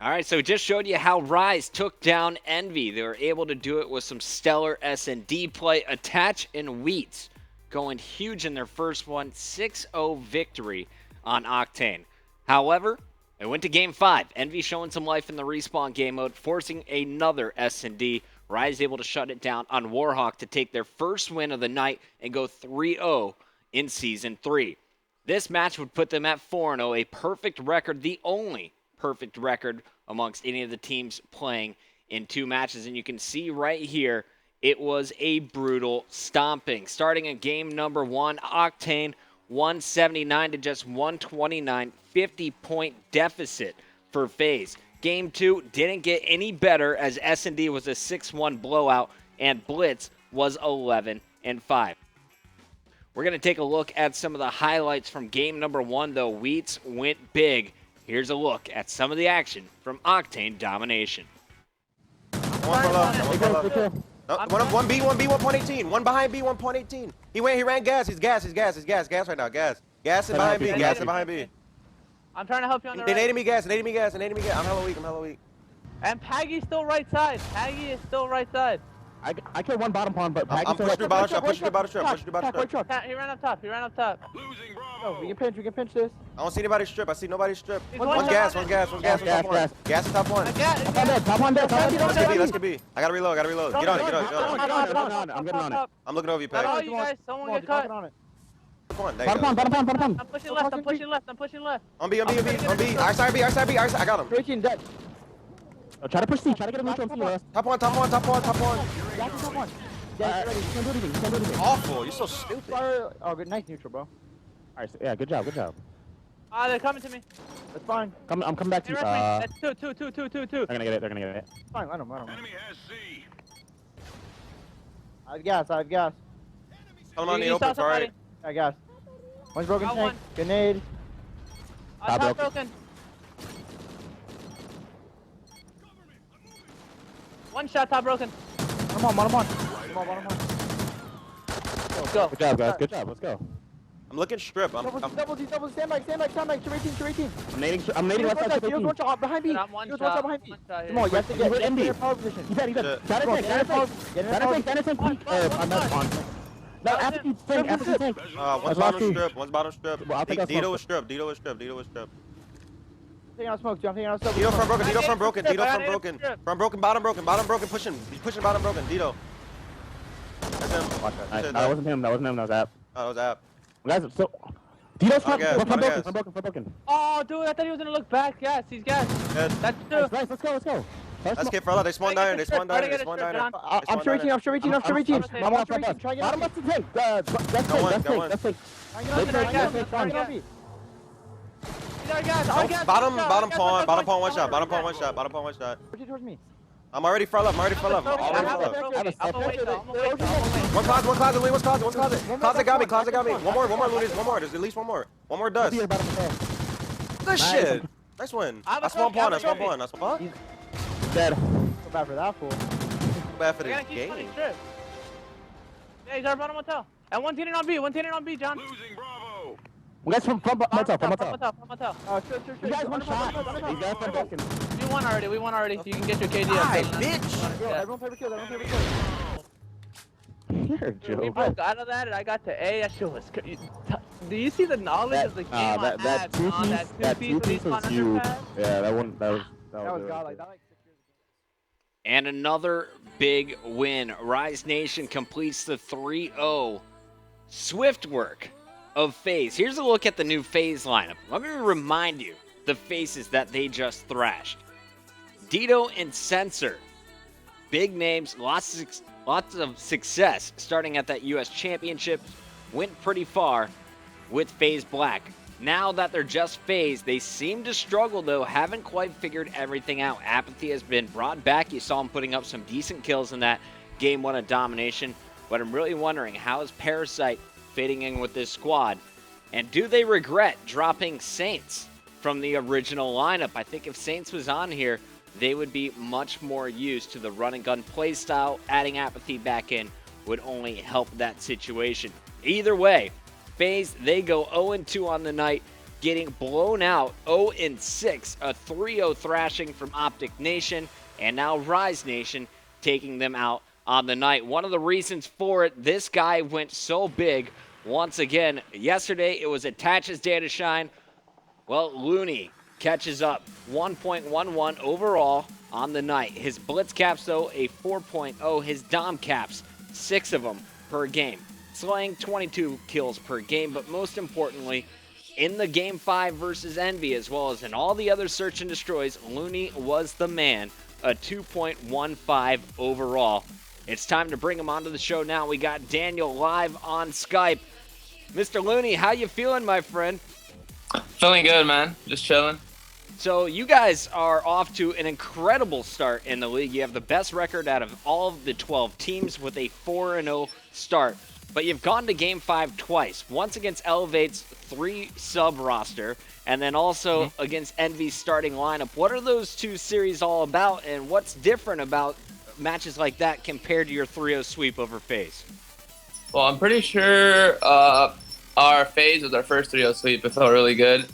All right, so we just showed you how Rise took down Envy. They were able to do it with some stellar S&D play. Attach and Wheats going huge in their first one, 6-0 victory on Octane. However, it went to Game 5. Envy showing some life in the respawn game mode, forcing another S&D. Rise able to shut it down on Warhawk to take their first win of the night and go 3-0 in Season 3. This match would put them at 4-0, a perfect record, the only perfect record amongst any of the teams playing in 2 matches. And you can see right here, it was a brutal stomping. Starting in game number 1, Octane 179 to just 129, 50-point deficit for FaZe. Game 2 didn't get any better as S&D was a 6-1 blowout and Blitz was 11-5. We're going to take a look at some of the highlights from game number 1, though. Wheats went big. Here's a look at some of the action from Octane Domination. One B, 1.18. One behind B, 1.18. He ran gas. He's gas right now. Gas and behind B. Gas and behind B. I'm trying to help you on the right. They naded me gas. I'm hella weak. And Paggy's still right side. Paggy is still right side. I killed one bottom pawn, but I'm pushing through bottom strap. Pushing through bottom strap. He ran up top. Losing Bravo. Oh, we can pinch this. I don't see anybody strip. I see nobody strip. One gas. gas. Gas is top one. Top one dead. Let's get B. I gotta reload. Get on it. I'm getting on it. I'm looking over you, Not all Peg. you guys. Someone get cut. Bottom pawn. I'm pushing left. On B. Our side B. I got him. 13 dead. Try to push C. Try to get a neutral on C. Top one. Top one. Yeah, ready. You can't do anything. Awful. You're so stupid. Oh, good. Nice neutral, bro. All right. So, yeah, good job. They're coming to me. That's fine. I'm coming back to you. That's two. They're gonna get it. Fine. Let them. Enemy has C. I have gas. Come on the open. Sorry. I gas. One's broken Got tank. one. Grenade. Top broken. One shot, top broken. Bottom on. Let's go. Good job, guys. Good job. Let's go. I'm looking strip. Double. Stand by. 218. I'm nading left side. Behind me. One shot behind me. One shot Come on, you here. have to get in their power position. He's dead. Got it, tank. I'm not on. No, after you tank. One's bottom strip. Well, I'll take out Dito smoke. was strip. Taking out smoke, I'm taking out smoke. Dito from broken. From broken, bottom broken. Pushing. He's pushing bottom broken. Dito. That's him. Watch that. That wasn't him. That was App. Oh, that was App. Guys, so Dito's from gas. broken. Oh, dude, I thought he was gonna look back. Yes, he's gas. Good. That's two. Nice, let's go. Let's get Fella. They spawned diner. I'm sure 18. I'm sure 18. I'm on 18. Try bottom left to take. That's take. Bottom pawn, one shot. Towards me. I'm already far left. One closet. Closet got me. One more, Loony. There's at least one more. One more dust. Good shit. Nice win. That's one pawn. Fuck. Dead. So bad for that fool. Bad for this game. Yeah, he's our bottom hotel. And one teammate on B, John. Losing Bravo. We got from motel. Sure. You guys one shot. You guys from broken. We won already. You can get your KD Hi, up. bitch. Everyone play kill. You're a We joke. broke out of that and I got to A. That shit was do you see the knowledge of the game I had that two-piece was huge. Yeah, that was godlike. That like 6 years ago. And another big win. Rise Nation completes the 3-0 swift work of FaZe. Here's a look at the new FaZe lineup. Let me remind you the faces that they just thrashed. Dito and Sensor. Big names, lots of success starting at that US Championship. Went pretty far with FaZe Black. Now that they're just FaZe, they seem to struggle though, haven't quite figured everything out. Apathy has been brought back. You saw him putting up some decent kills in that game 1 of domination. But I'm really wondering, how is Parasite fitting in with this squad? And do they regret dropping Saints from the original lineup? I think if Saints was on here, they would be much more used to the run and gun play style. Adding Apathy back in would only help that situation. Either way, FaZe, they go 0-2 on the night. getting blown out 0-6, a 3-0 thrashing from Optic Nation, and now Rise Nation taking them out on the night. One of the reasons for it, this guy went so big once again. Yesterday, it was Attach's day to shine. Well, Loony catches up 1.11 overall on the night. His blitz caps, though, a 4.0. His dom caps, 6 of them per game. Slaying 22 kills per game, but most importantly, in the Game 5 versus Envy, as well as in all the other search and destroys, Loony was the man, a 2.15 overall. It's time to bring him onto the show now. We got Daniel live on Skype. Mr. Loony, how you feeling, my friend? Feeling good, man. Just chilling. So you guys are off to an incredible start in the league. You have the best record out of all of the 12 teams with a 4-0 start. But you've gone to Game 5 twice. Once against Elevate's 3-sub roster, and then also against Envy's starting lineup. What are those two series all about, and what's different about matches like that compared to your 3-0 sweep over FaZe? Well, I'm pretty sure our FaZe was our first 3-0 sweep. It felt really good.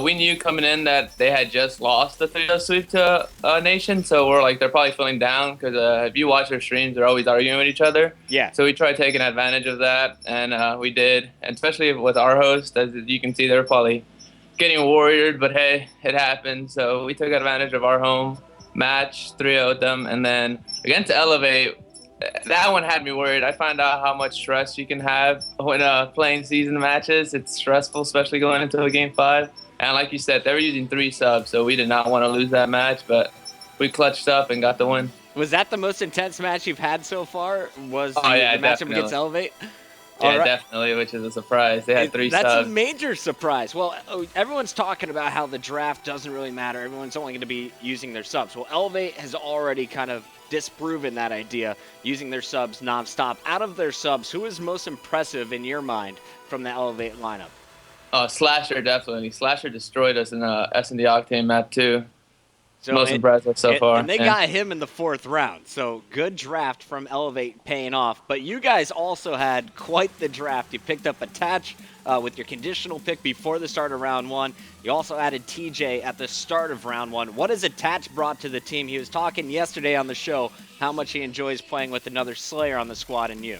We knew coming in that they had just lost the 3-0 sweep to Nation, so we're like, they're probably feeling down because if you watch their streams, they're always arguing with each other. Yeah. So we tried taking advantage of that, and we did. And especially with our host, as you can see, they're probably getting warriored, but hey, it happened. So we took advantage of our home match, 3-0'd them, and then against Elevate, that one had me worried. I found out how much stress you can have when playing season matches. It's stressful, especially going into a Game 5. And like you said, they were using 3 subs, so we did not want to lose that match, but we clutched up and got the win. Was that the most intense match you've had so far? Was the yeah, matchup against Elevate? Yeah, right. Definitely, which is a surprise. They had 3 subs. That's a major surprise. Well, everyone's talking about how the draft doesn't really matter. Everyone's only going to be using their subs. Well, Elevate has already kind of disproven that idea, using their subs nonstop. Out of their subs, who is most impressive in your mind from the Elevate lineup? Slasher, definitely. Slasher destroyed us in the S&D Octane map, too. So most impressive so far. And they got him in the 4th round. So good draft from Elevate paying off. But you guys also had quite the draft. You picked up Attach with your conditional pick before the start of round 1. You also added TJ at the start of round 1. What has Attach brought to the team? He was talking yesterday on the show how much he enjoys playing with another Slayer on the squad and you.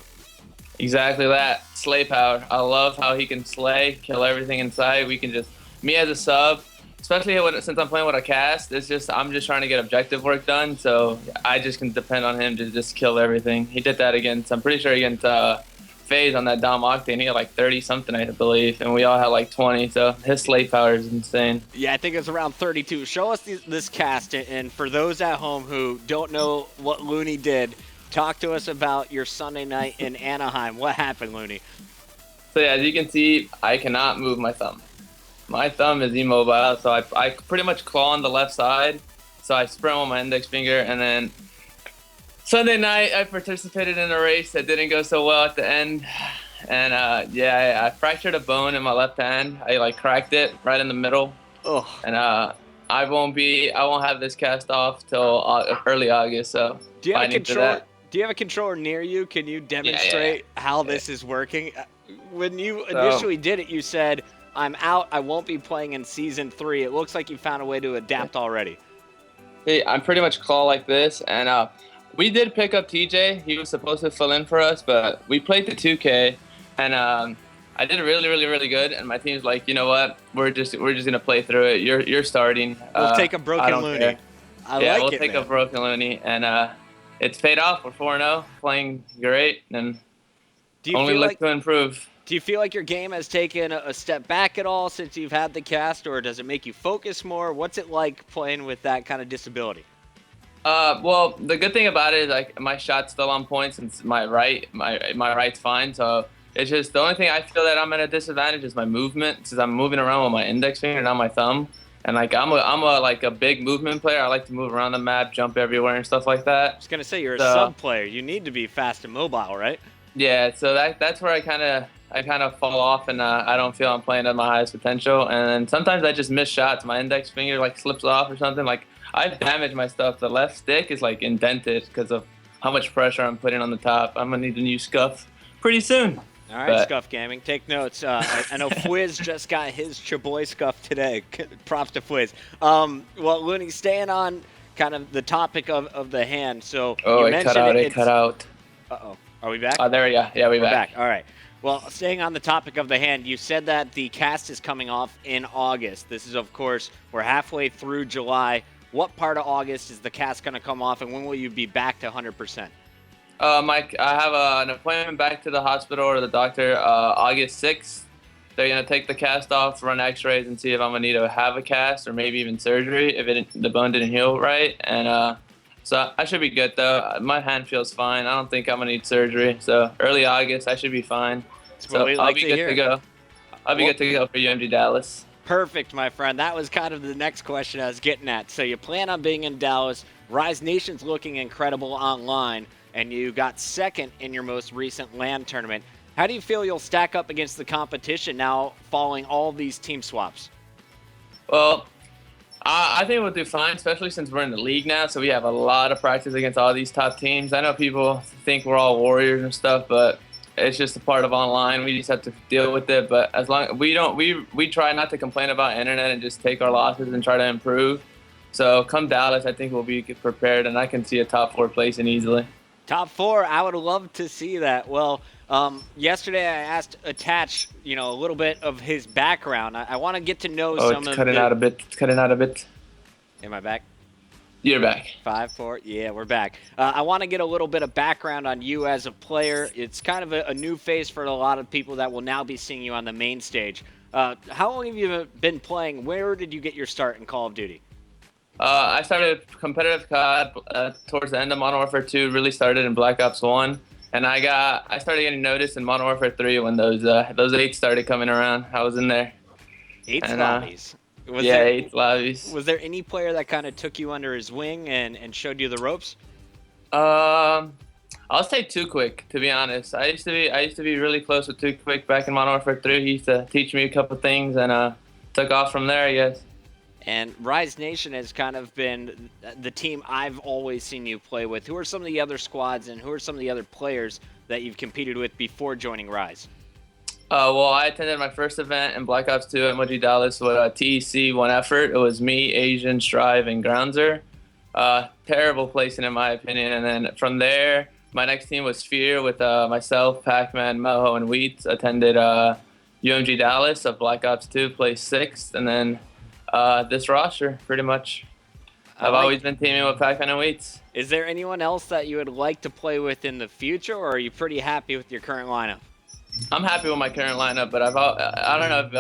Exactly that. Slay power. I love how he can slay, kill everything in sight. We can just, me as a sub, especially since I'm playing with a cast, I'm just trying to get objective work done, so I just can depend on him to just kill everything. He did that against, I'm pretty sure against FaZe on that Dom Octane. He had like 30-something, I believe, and we all had like 20, so his slay power is insane. Yeah, I think it's around 32. Show us this cast, and for those at home who don't know what Loony did, talk to us about your Sunday night in Anaheim. What happened, Loony? So yeah, as you can see, I cannot move my thumb. My thumb is immobile, so I pretty much claw on the left side. So I sprint with my index finger, and then Sunday night I participated in a race that didn't go so well at the end. And I fractured a bone in my left hand. I like cracked it right in the middle. Oh. And I won't have this cast off till early August. So do you have a controller? Do you have a controller near you? Can you demonstrate how this is working? When you initially did it, you said, I'm out. I won't be playing in Season 3. It looks like you found a way to adapt already. Hey, I'm pretty much claw like this. And we did pick up TJ. He was supposed to fill in for us, but we played the 2K. And I did really, really, really good. And my team's like, you know what? We're just going to play through it. You're starting. We'll take a broken Loony. We'll take a broken Loony. And it's paid off. We're 4-0, playing great. And only look to improve. Do you feel like your game has taken a step back at all since you've had the cast, or does it make you focus more? What's it like playing with that kind of disability? Well, the good thing about it is like my shot's still on point since my right's fine. So it's just the only thing I feel that I'm at a disadvantage is my movement, since I'm moving around with my index finger, not my thumb. And like I'm a big movement player. I like to move around the map, jump everywhere, and stuff like that. I was gonna say you're a sub player. You need to be fast and mobile, right? Yeah. So that's where I kind of fall off, and I don't feel I'm playing at my highest potential. And sometimes I just miss shots. My index finger like slips off or something. Like I've damaged my stuff. The left stick is like indented because of how much pressure I'm putting on the top. I'm gonna need a new scuff pretty soon. All right, But Scuff Gaming, take notes. I know Fwiz just got his Chaboy Scuff today. Props to Fwiz. Well, Looney, staying on kind of the topic of the hand. So you it mentioned cut out. It it's. cut out. Uh-oh. Are we back? Oh, there we go. Yeah, we're We're back. All right. Well, staying on the topic of the hand, you said that the cast is coming off in August. This is, of course, we're halfway through July. What part of August is the cast going to come off, and when will you be back to 100%? Mike, I have an appointment back to the hospital or the doctor August 6th. They're going to take the cast off, run x-rays, and see if I'm going to need to have a cast or maybe even surgery if the bone didn't heal right. And so I should be good, though. My hand feels fine. I don't think I'm going to need surgery. So early August, I should be fine. So I'll be good to go. I'll be good to go for UMG Dallas. Perfect, my friend. That was kind of the next question I was getting at. So you plan on being in Dallas. Rise Nation's looking incredible online, and you got second in your most recent LAN tournament. How do you feel you'll stack up against the competition now following all these team swaps? Well, I think we'll do fine, especially since we're in the league now, so we have a lot of practice against all these top teams. I know people think we're all warriors and stuff, but it's just a part of online. We just have to deal with it. But as long we try not to complain about internet and just take our losses and try to improve. So come Dallas, I think we'll be prepared, and I can see a top 4 placing easily. Top 4, I would love to see that. Well, yesterday I asked Attach, a little bit of his background. I want to get to know some of it's cutting out a bit. It's cutting out a bit. Am I back? You're back. 5, 4. Yeah, we're back. I want to get a little bit of background on you as a player. It's kind of a new face for a lot of people that will now be seeing you on the main stage. How long have you been playing? Where did you get your start in Call of Duty? I started competitive COD towards the end of Modern Warfare 2. Really started in Black Ops 1, and I started getting noticed in Modern Warfare 3 when those 8s started coming around. I was in there. 8 lobbies. Yeah, 8 lobbies. Was there any player that kind of took you under his wing and showed you the ropes? I'll say Too Quick, to be honest. I used to be really close with Too Quick back in Modern Warfare 3. He used to teach me a couple things, and took off from there, I guess. And Rise Nation has kind of been the team I've always seen you play with. Who are some of the other squads and who are some of the other players that you've competed with before joining Rise? Well, I attended my first event in Black Ops 2 at Emoji Dallas with TEC One Effort. It was me, Asian, Strive, and Groundzer. Terrible placing in my opinion. And then from there, my next team was Sphere with myself, Pac-Man, Moho, and Wheat. Attended UMG Dallas of Black Ops 2, placed 6th. And then this roster, pretty much. I've always been teaming with Pac-Man and Wheats. Is there anyone else that you would like to play with in the future, or are you pretty happy with your current lineup? I'm happy with my current lineup, but I don't know if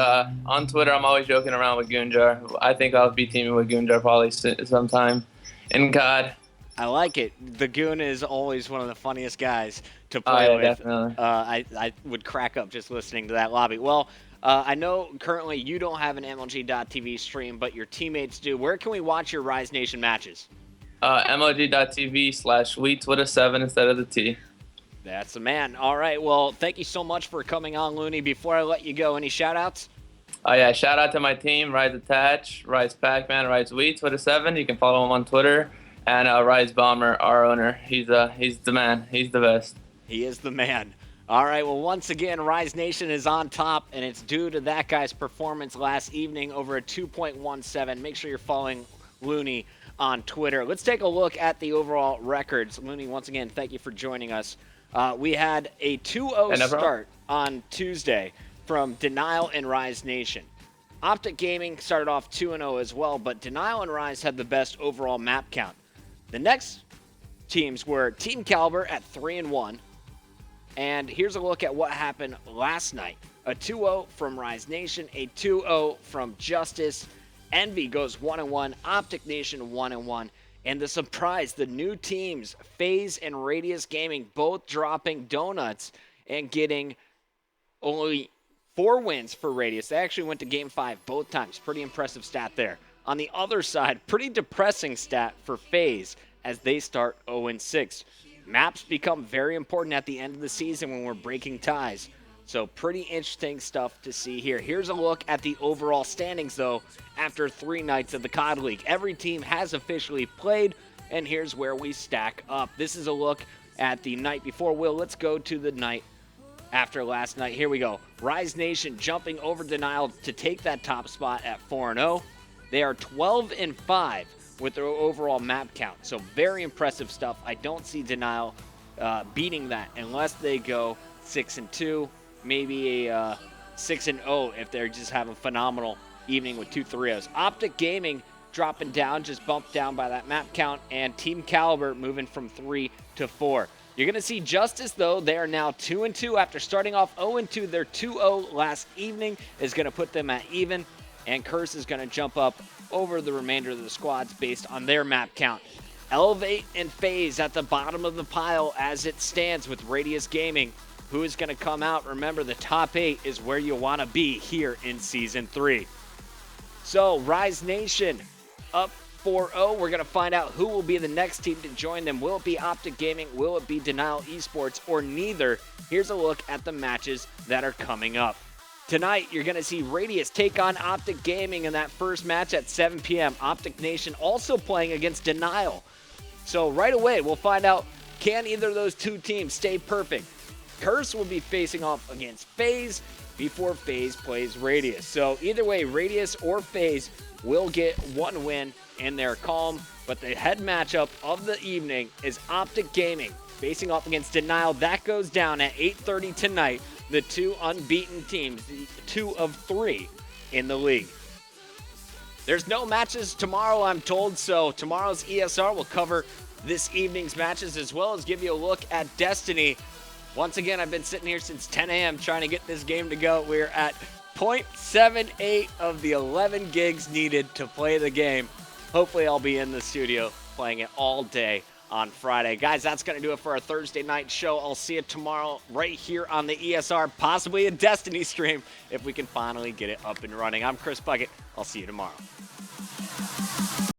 on Twitter I'm always joking around with Goonjar. I think I'll be teaming with Goonjar probably sometime in COD. I like it. The Goon is always one of the funniest guys to play with. Definitely. I would crack up just listening to that lobby. Well, I know currently you don't have an MLG.TV stream, but your teammates do. Where can we watch your Rise Nation matches? MLG.TV/Wheats with a 7 instead of the T. That's the man. All right. Well, thank you so much for coming on, Looney. Before I let you go, any shout-outs? Oh, yeah. Shout out to my team, Rise Attach, Rise Pac-Man, Rise Wheats with a 7. You can follow him on Twitter. And Rise Bomber, our owner. He's the man. He's the best. He is the man. All right. Well, once again, Rise Nation is on top, and it's due to that guy's performance last evening over a 2.17. Make sure you're following Looney on Twitter. Let's take a look at the overall records. Looney, once again, thank you for joining us. We had a 2-0 start on Tuesday from Denial and Rise Nation. Optic Gaming started off 2-0 as well, but Denial and Rise had the best overall map count. The next teams were Team Caliber at 3-1. And here's a look at what happened last night. A 2-0 from Rise Nation, a 2-0 from Justice. Envy goes 1-1, Optic Nation 1-1. And the surprise, the new teams, FaZe and Radius Gaming, both dropping donuts and getting only 4 wins for Radius. They actually went to Game 5 both times. Pretty impressive stat there. On the other side, pretty depressing stat for FaZe as they start 0-6. Maps become very important at the end of the season when we're breaking ties. So pretty interesting stuff to see here. Here's a look at the overall standings, though, after 3 nights of the COD League. Every team has officially played, and here's where we stack up. This is a look at the night before. Will, let's go to the night after last night. Here we go. Rise Nation jumping over Denial to take that top spot at 4-0. They are 12-5 with their overall map count. So very impressive stuff. I don't see Denial beating that unless they go 6-2, maybe a 6-0 if they're just having a phenomenal evening with 2 3-0s. Optic Gaming dropping down, just bumped down by that map count, and Team Caliber moving from 3 to 4. You're going to see Justice, though. They are now 2-2 after starting off 0-2. Their 2-0 last evening is going to put them at even, and Curse is going to jump up over the remainder of the squads based on their map count. Elevate and FaZe at the bottom of the pile as it stands with Radius Gaming. Who is going to come out? Remember, the top 8 is where you want to be here in Season 3. So, Rise Nation up 4-0. We're going to find out who will be the next team to join them. Will it be Optic Gaming? Will it be Denial Esports? Or neither? Here's a look at the matches that are coming up. Tonight, you're going to see Radius take on Optic Gaming in that first match at 7 p.m. Optic Nation also playing against Denial. So right away, we'll find out, can either of those two teams stay perfect? Curse will be facing off against FaZe before FaZe plays Radius. So either way, Radius or FaZe will get one win in their calm. But the head matchup of the evening is Optic Gaming facing off against Denial. That goes down at 8:30 tonight. The two unbeaten teams, the 2 of 3 in the league. There's no matches tomorrow, I'm told, so tomorrow's ESR will cover this evening's matches as well as give you a look at Destiny. Once again, I've been sitting here since 10 a.m. trying to get this game to go. We're at 0.78 of the 11 gigs needed to play the game. Hopefully, I'll be in the studio playing it all day on Friday. Guys, that's going to do it for our Thursday night show. I'll see you tomorrow right here on the ESR, possibly a Destiny stream if we can finally get it up and running. I'm Chris Bucket. I'll see you tomorrow.